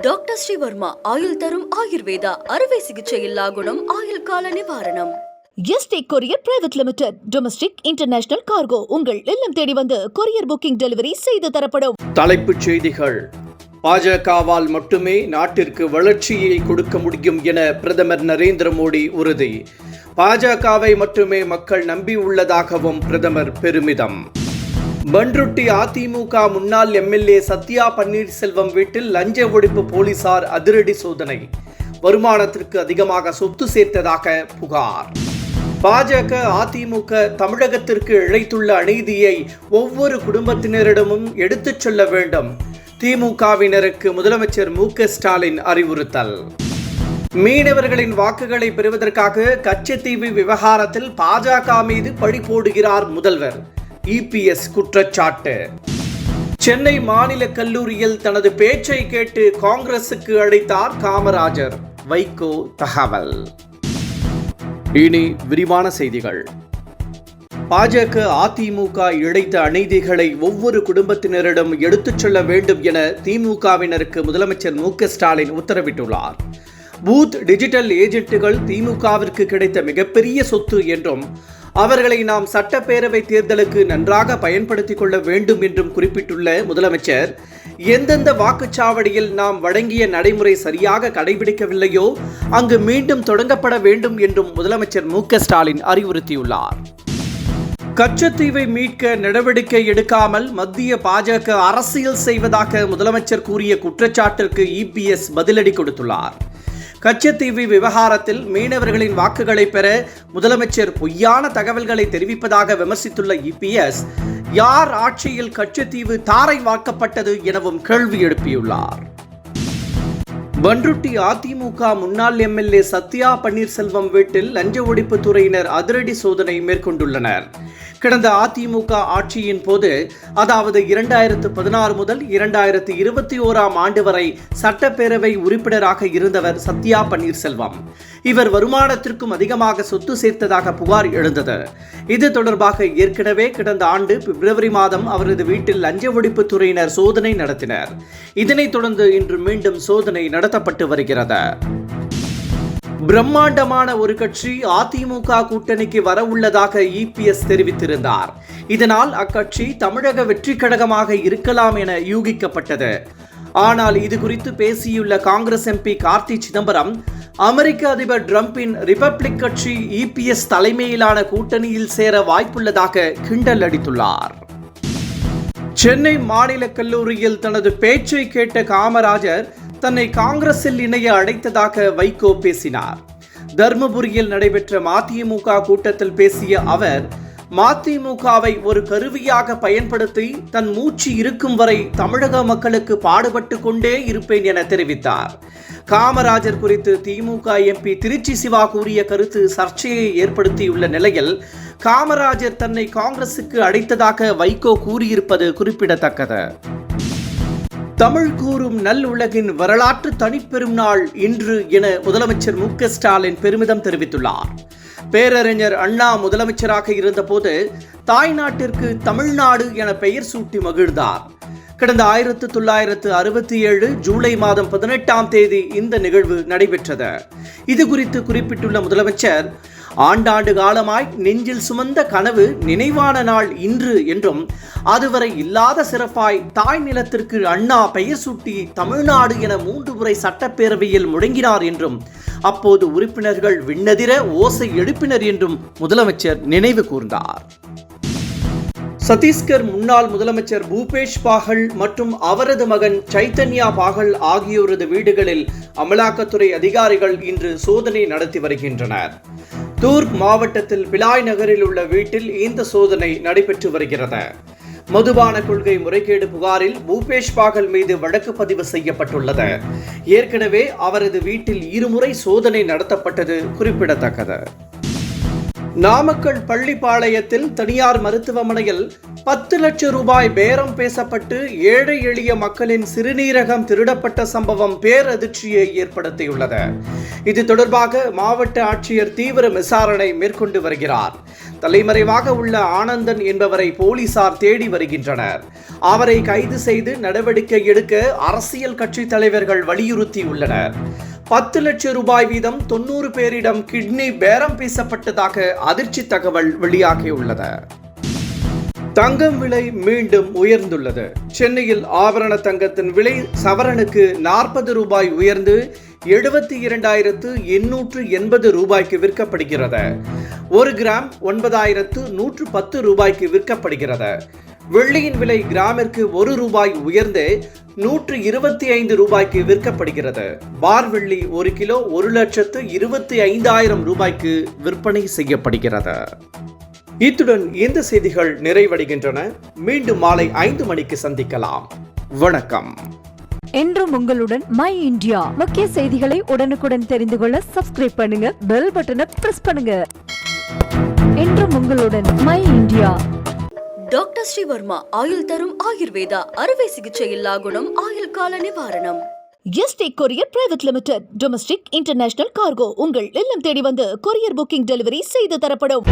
Doctor Sreevarma ஆயுள் தரும் ஆயுர்வேதா அறுவை சிகிச்சை இல்லா குணம் ஆயுள் கால நிவாரணம். Yesterday courier private limited. Domestic international cargo உங்கள் இல்லம் தேடி வந்து கொரியர் புக்கிங் டெலிவரி செய்து தரப்படும். தலைப்புச் செய்திகள். பாஜகவால் மட்டுமே நாட்டிற்கு வளர்ச்சியை கொடுக்க முடியும் என பிரதமர் நரேந்திர மோடி உறுதி. பாஜகவை மட்டுமே மக்கள் நம்பியுள்ளதாகவும் பிரதமர் பெருமிதம். பண்ருட்டி அதிமுக முன்னாள் எம்எல்ஏ சத்யா பன்னீர்செல்வம் வீட்டில் லஞ்ச ஒழிப்பு போலீசார் அதிரடி சோதனை. வருமானத்திற்கு அதிகமாக சொத்து சேர்த்ததாக புகார். பாஜக அதிமுக தமிழகத்திற்கு இழைத்துள்ள அநீதியை ஒவ்வொரு குடும்பத்தினரிடமும் எடுத்துச் சொல்ல வேண்டும். திமுகவினருக்கு முதலமைச்சர் மு.க. ஸ்டாலின் அறிவுறுத்தல். மீனவர்களின் வாக்குகளை பெறுவதற்காக கச்சத்தீவு விவகாரத்தில் பாஜக மீது பழி போடுகிறார் முதல்வர். இபிஎஸ் குற்றச்சாட்டு. சென்னை மாநில கல்லூரியில் தனது பேச்சை கேட்டு காங்கிரசுக்கு அழைத்தார் காமராஜர். வைகோ தகவல். இனி விரிவான செய்திகள். பாஜக அதிமுக இழைத்த அநீதிகளை ஒவ்வொரு குடும்பத்தினரிடம் எடுத்துச் சொல்ல வேண்டும் என திமுகவினருக்கு முதலமைச்சர் மு.க. ஸ்டாலின் உத்தரவிட்டுள்ளார். பூத் டிஜிட்டல் ஏஜென்ட்டுகள் திமுகவிற்கு கிடைத்த மிகப்பெரிய சொத்து என்றும் அவர்களை நாம் சட்டப்பேரவை தேர்தலுக்கு நன்றாக பயன்படுத்திக் கொள்ள வேண்டும் என்றும் குறிப்பிட்டுள்ள முதலமைச்சர், எந்தெந்த வாக்குச்சாவடியில் நாம் வழங்கிய நடைமுறை சரியாக கடைபிடிக்கவில்லையோ அங்கு மீண்டும் தொடங்கப்பட வேண்டும் என்றும் முதலமைச்சர் மு.க. ஸ்டாலின் அறிவுறுத்தியுள்ளார். கச்சத்தீவை மீட்க நடவடிக்கை எடுக்காமல் மத்திய பாஜக அரசியல் செய்வதாக முதலமைச்சர் கூறிய குற்றச்சாட்டிற்கு இபிஎஸ் பதிலடி கொடுத்துள்ளார். கச்சத்தீவு விவகாரத்தில் மீனவர்களின் வாக்குகளை பெற முதலமைச்சர் பொய்யான தகவல்களை தெரிவிப்பதாக விமர்சித்துள்ள இபிஎஸ், யார் ஆட்சியில் கச்சத்தீவு தாரை வார்க்கப்பட்டது எனவும் கேள்வி எழுப்பியுள்ளார். பண்ருட்டி அதிமுக முன்னாள் எம்எல்ஏ சத்யா பன்னீர்செல்வம் வீட்டில் லஞ்ச ஒழிப்பு துறையினர் அதிரடி சோதனை மேற்கொண்டுள்ளனர். கடந்த அதிமுக ஆட்சியின் போது, அதாவது 2016 முதல் 2021 ஆண்டு வரை சட்டப்பேரவை உறுப்பினராக இருந்தவர் சத்யா பன்னீர்செல்வம். இவர் வருமானத்திற்கும் அதிகமாக சொத்து சேர்த்ததாக புகார் எழுந்தது. இது தொடர்பாக ஏற்கனவே கடந்த ஆண்டு பிப்ரவரி மாதம் அவரது வீட்டில் லஞ்ச ஒழிப்பு துறையினர் சோதனை நடத்தினர். இதனைத் தொடர்ந்து இன்று மீண்டும் சோதனை நடத்தப்பட்டு வருகிறது. பிரம்மாண்டமான ஒரு கட்சி அதிமுக கூட்டணிக்கு வர உள்ளதாக இபிஎஸ் தெரிவித்திருந்தார். இதனால் அக்கட்சி தமிழக வெற்றி கழகமாக இருக்கலாம் என யூகிக்கப்பட்டது. ஆனால் இது குறித்து பேசியுள்ள காங்கிரஸ் எம்பி கார்த்தி சிதம்பரம், அமெரிக்க அதிபர் டிரம்பின் ரிபப்ளிக் கட்சி இபிஎஸ் தலைமையிலான கூட்டணியில் சேர வாய்ப்புள்ளதாக கிண்டல் அடித்துள்ளார். சென்னை மாநில கல்லூரியில் தனது பேச்சை கேட்ட காமராஜர் தன்னை காங்கிரஸில் இணைய அழைத்ததாக வைகோ பேசினார். தர்மபுரியில் நடைபெற்ற மதிமுக கூட்டத்தில் பேசிய அவர், மதிமுகவை ஒரு கருவியாக பயன்படுத்தி தன் மூச்சு இருக்கும் வரை தமிழக மக்களுக்கு பாடுபட்டு கொண்டே இருப்பேன் என தெரிவித்தார். காமராஜர் குறித்து திமுக எம்பி திருச்சி சிவா கூறிய கருத்து சர்ச்சையை ஏற்படுத்தியுள்ள நிலையில் காமராஜர் தன்னை காங்கிரசுக்கு அழைத்ததாக வைகோ கூறியிருப்பது குறிப்பிடத்தக்கது. தமிழ் கூறும் நல்லுலகின் வரலாற்று தனிப்பெரும் நாள் இன்று என முதலமைச்சர் மு.க. ஸ்டாலின் பெருமிதம் தெரிவித்துள்ளார். பேரறிஞர் அண்ணா முதலமைச்சராக இருந்தபோது தாய்நாட்டிற்கு தமிழ்நாடு என பெயர் சூட்டி மகிழ்ந்தார். கடந்த 1967 ஜூலை மாதம் 18ஆம் தேதி இந்த நிகழ்வு நடைபெற்றது. இது குறித்து குறிப்பிட்டுள்ள முதலமைச்சர், ஆண்டாண்டு காலமாய் நெஞ்சில் சுமந்த கனவு நினைவான நாள் இன்று என்றும், அதுவரை இல்லாத சிறப்பாய் தாய் நிலத்திற்கு அண்ணா பெயர் சூட்டி தமிழ்நாடு என 3 முறை சட்டப்பேரவையில் முழங்கினார் என்றும், அப்போது உறுப்பினர்கள் விண்ணதிர ஓசை எழுப்பினர் என்றும் முதலமைச்சர் நினைவு கூர்ந்தார். சத்தீஸ்கர் முன்னாள் முதலமைச்சர் பூபேஷ் பாகல் மற்றும் அவரது மகன் சைத்தன்யா பாகல் ஆகியோரது வீடுகளில் அமலாக்கத்துறை அதிகாரிகள் இன்று சோதனை நடத்தி வருகின்றனர். தூர்க் மாவட்டத்தில் பிலாய் நகரில் உள்ள வீட்டில் இந்த சோதனை நடைபெற்று வருகிறது. மதுபான கொள்கை முறைகேடு புகாரில் பூபேஷ் பாகல் மீது வழக்கு பதிவு செய்யப்பட்டுள்ளது. ஏற்கனவே அவரது வீட்டில் 2 முறை சோதனை நடத்தப்பட்டது குறிப்பிடத்தக்கது. நாமக்கல் பள்ளிப்பாளையத்தில் தனியார் மருத்துவமனையில் 10 லட்சம் ரூபாய் பேரம் பேசப்பட்டு ஏழை எளிய மக்களின் சிறுநீரகம் திருடப்பட்ட சம்பவம் பேரதிர்ச்சியை ஏற்படுத்தியுள்ளது. இது தொடர்பாக மாவட்ட ஆட்சியர் தீவிர விசாரணை மேற்கொண்டு வருகிறார். தலைமறைவாக உள்ள ஆனந்தன் என்பவரை போலீசார் தேடி வருகின்றனர். அவரை கைது செய்து நடவடிக்கை எடுக்க அரசியல் கட்சி தலைவர்கள் வலியுறுத்தியுள்ளனர். 10 லட்சம் ரூபாய் வீதம் 90 பேரிடம் கிட்னி பேரம் பேசப்பட்டதாக அதிர்ச்சி தகவல் வெளியாகியுள்ளது. தங்கம் விலை மீண்டும் உயர்ந்துள்ளது. சென்னையில் ஆபரண தங்கத்தின் விலை சவரனுக்கு 40 ரூபாய் உயர்ந்து 72,880 ரூபாய்க்கு விற்கப்படுகிறது. 1 கிராம் 9,110 ரூபாய்க்கு விற்கப்படுகிறது. வெள்ளியின் விலை கிராமிற்கு 1 ரூபாய் உயர்ந்து 125 ரூபாய்க்கு விற்கப்படுகிறது. பார் வெள்ளி 1 கிலோ 1,25,000 ரூபாய்க்கு விற்பனை செய்யப்படுகிறது. இத்துடன் இந்த செய்திகள் நிறைவடைகின்றன. மீண்டும் மாலை 5 மணிக்கு சந்திக்கலாம். வணக்கம். என்றும் உங்களுடன் மை இந்தியா. முக்கிய செய்திகளை உடனுக்குடன் தெரிந்து கொள்ள சப்ஸ்கிரைப் பண்ணுங்க, பெல் பட்டனை பிரஸ் பண்ணுங்க. என்றும் உங்களுடன் மை இந்தியா. டாக்டர் ஸ்ரீவர்மா ஆயுள் தரும் ஆயுர்வேதா அறுவை சிகிச்சை இல்லா குணம் ஆயுள் கால நிவாரணம். Yesterday courier private limited domestic international cargo உங்கள் இல்லம் தேடி வந்து கொரியர் புக்கிங் டெலிவரி செய்து தரப்படும்.